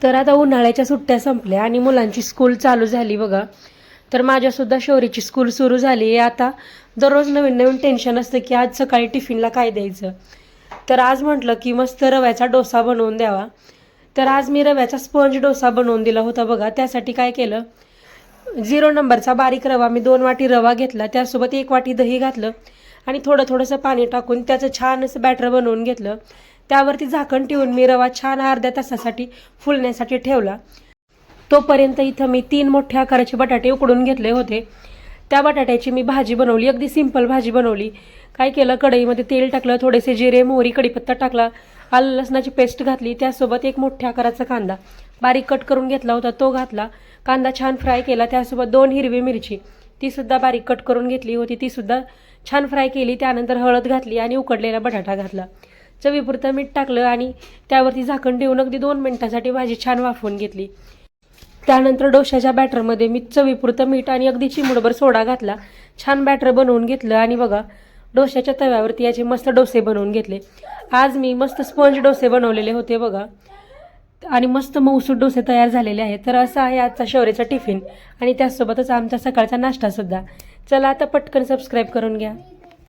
तर आता उन्हाळ्याच्या सुट्ट्या संपल्या आणि मुलांची स्कूल चालू झाली बघा. तर माझ्यासुद्धा शौर्यची स्कूल सुरू झाली आहे. आता दररोज नवीन नवीन टेन्शन असतं की आज सकाळी टिफिनला काय द्यायचं. तर आज म्हटलं की मस्त रव्याचा डोसा बनवून द्यावा. तर आज मी रव्याचा स्पंज डोसा बनवून दिला होता बघा. त्यासाठी काय केलं, 0 नंबरचा बारीक रवा, मी 2 वाटी रवा घेतला, त्यासोबत 1 वाटी दही घातलं आणि थोडंसं पाणी टाकून त्याचं छान असं बॅटर बनवून घेतलं. त्यावरती झाकण ठेवून मी रवा छान अर्ध्या तासासाठी फुलण्यासाठी ठेवला. तोपर्यंत इथं मी 3 मोठ्या आकाराचे बटाटे उकडून घेतले होते. त्या बटाट्याची मी भाजी बनवली, अगदी सिंपल भाजी बनवली. काय केलं, कढईमध्ये तेल टाकलं, थोडेसे जिरे, मोहरी, कढीपत्ता टाकला, आलं लसणाची पेस्ट घातली, त्यासोबत 1 मोठ्या आकाराचा कांदा बारीक कट करून घेतला होता तो घातला. कांदा छान फ्राय केला. त्यासोबत 2 हिरवी मिरची, तीसुद्धा बारीक कट करून घेतली होती, तीसुद्धा छान फ्राय केली. त्यानंतर हळद घातली आणि उकडलेला बटाटा घातला. चवीपुरतं मीठ टाकलं आणि त्यावरती झाकण ठेवून अगदी 2 मिनिटासाठी भाजी छान वाफवून घेतली. त्यानंतर डोशाच्या बॅटरमध्ये मी चवीपुरतं मीठ आणि अगदी चिमूटभर सोडा घातला. छान बॅटर बनवून घेतलं आणि बघा डोशाच्या तव्यावरती याचे मस्त डोसे बनवून घेतले. आज मी मस्त स्पंज डोसे बनवलेले होते बघा आणि मस्त मऊसूत डोसे तयार झालेले आहेत. तर असा आहे आजचा शौर्यचा टिफिन आणि त्यासोबतच आमचा सकाळचा नाश्तासुद्धा. चला आता पटकन सबस्क्राईब करून घ्या.